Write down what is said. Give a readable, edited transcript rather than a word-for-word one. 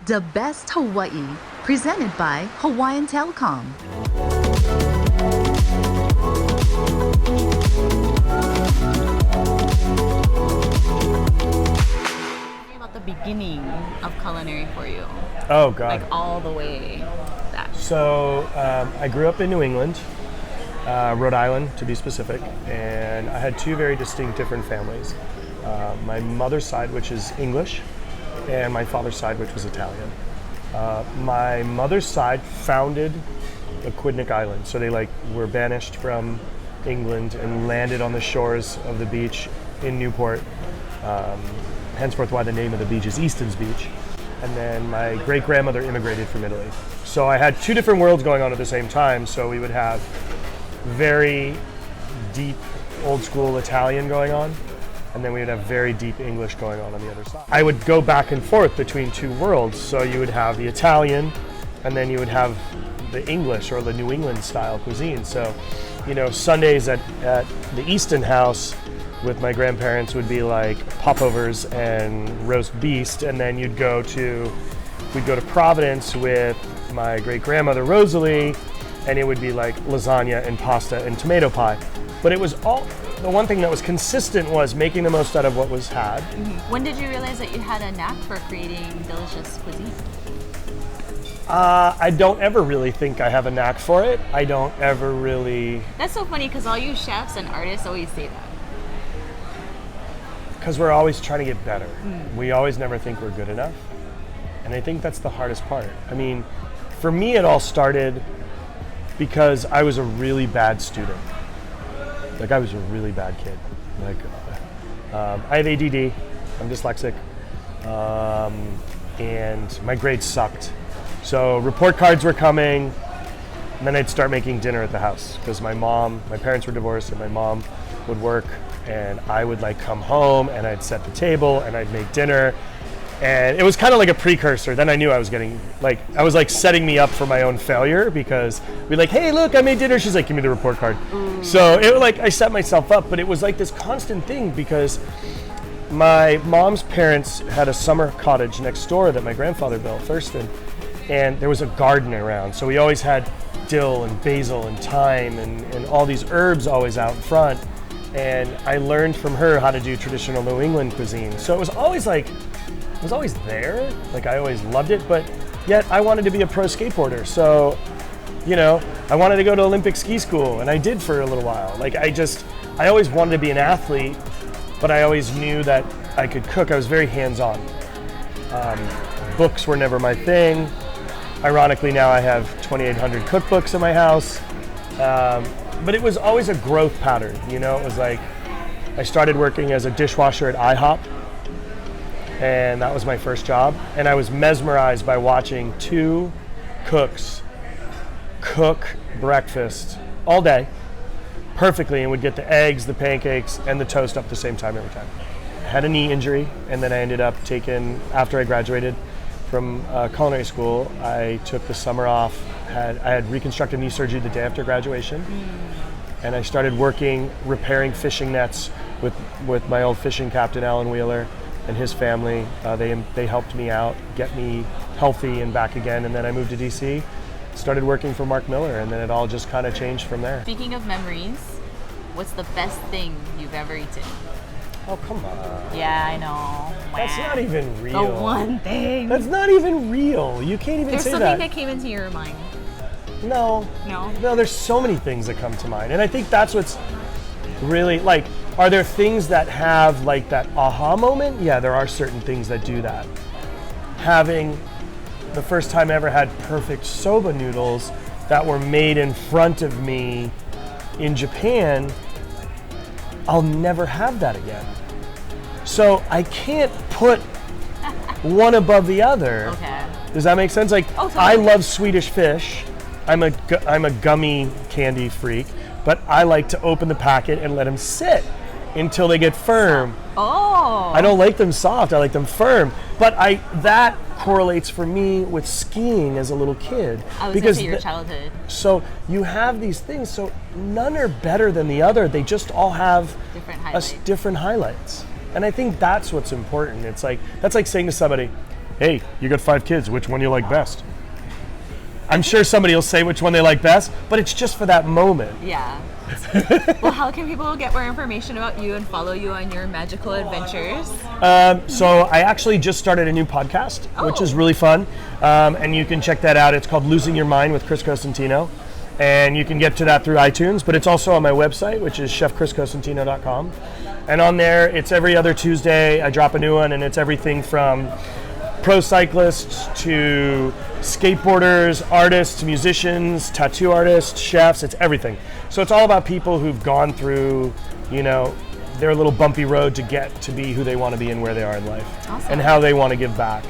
The Best Hawaii, presented by Hawaiian Telcom. About the beginning of culinary for you. Oh, God. Like all the way back. So I grew up in New England, Rhode Island to be specific, and I had two very distinct different families. My mother's side, which is English, and my father's side, which was Italian. My mother's side founded Aquidneck Island, so they were banished from England and landed on the shores of the beach in Newport. Henceforth why the name of the beach is Easton's Beach. And then my great-grandmother immigrated from Italy. So I had two different worlds going on at the same time, so we would have very deep old school Italian going on, and then we would have very deep English going on the other side. I would go back and forth between two worlds, so you would have the Italian, and then you would have the English or the New England style cuisine. So, Sundays at the Easton house with my grandparents would be like popovers and roast beast, and then we'd go to Providence with my great grandmother Rosalie, and it would be like lasagna and pasta and tomato pie. But it was all, the one thing that was consistent was making the most out of what was had. Mm-hmm. When did you realize that you had a knack for creating delicious cuisine? I don't ever really think I have a knack for it. I don't ever really... That's so funny because all you chefs and artists always say that. Because we're always trying to get better. We always never think we're good enough. And I think that's the hardest part. I mean, for me it all started because I was a really bad student. I was a really bad kid. I have ADD, I'm dyslexic, and my grades sucked. So report cards were coming, and then I'd start making dinner at the house because my parents were divorced, and my mom would work, and I would come home and I'd set the table and I'd make dinner. And it was kind of like a precursor. Then I knew I was getting, I was setting me up for my own failure because we'd hey, look, I made dinner. She's like, give me the report card. So it I set myself up, but it was this constant thing because my mom's parents had a summer cottage next door that my grandfather built, Thurston, and there was a garden around. So we always had dill and basil and thyme and all these herbs always out in front. And I learned from her how to do traditional New England cuisine. So it was always it was always there. I always loved it, but yet I wanted to be a pro skateboarder. So, I wanted to go to Olympic ski school, and I did for a little while. I always wanted to be an athlete, but I always knew that I could cook. I was very hands-on. Books were never my thing. Ironically, now I have 2,800 cookbooks in my house. But it was always a growth pattern, It was I started working as a dishwasher at IHOP, and that was my first job. And I was mesmerized by watching two cooks cook breakfast all day perfectly and would get the eggs, the pancakes, and the toast up at the same time every time. I had a knee injury, and then I ended up after I graduated from culinary school, I took the summer off. I had reconstructive knee surgery the day after graduation, and I started repairing fishing nets with my old fishing captain, Alan Wheeler, and his family. They helped me out, get me healthy and back again, and then I moved to DC, started working for Mark Miller, and then it all just kind of changed from there. Speaking of memories, what's the best thing you've ever eaten? Oh, come on. Yeah, I know. That's not even real. The one thing. That's not even real. You can't even say that. There's something that came into your mind. No. No? No, there's so many things that come to mind. And I think that's what's really, are there things that have that aha moment? Yeah, there are certain things that do that. Having the first time I ever had perfect soba noodles that were made in front of me in Japan, I'll never have that again. So I can't put one above the other. Okay. Does that make sense? Totally. I love Swedish fish. I'm a gummy candy freak, but I like to open the packet and let them sit until they get firm. Oh. I don't like them soft, I like them firm. But that correlates for me with skiing as a little kid. I was going to say your childhood. So you have these things, so none are better than the other. They just all have different highlights. And I think that's what's important. That's like saying to somebody, hey, you got 5 kids, which one you like best? I'm sure somebody will say which one they like best, but it's just for that moment. Yeah. Well, how can people get more information about you and follow you on your magical adventures? So I actually just started a new podcast, which is Oh. really fun. And you can check that out. It's called Losing Your Mind with Chris Cosentino. And you can get to that through iTunes, but it's also on my website, which is chefchriscosentino.com. And on there, it's every other Tuesday. I drop a new one, and it's everything from pro cyclists to skateboarders, artists, musicians, tattoo artists, chefs. It's everything. So it's all about people who've gone through, their little bumpy road to get to be who they want to be and where they are in life. Awesome. And how they want to give back.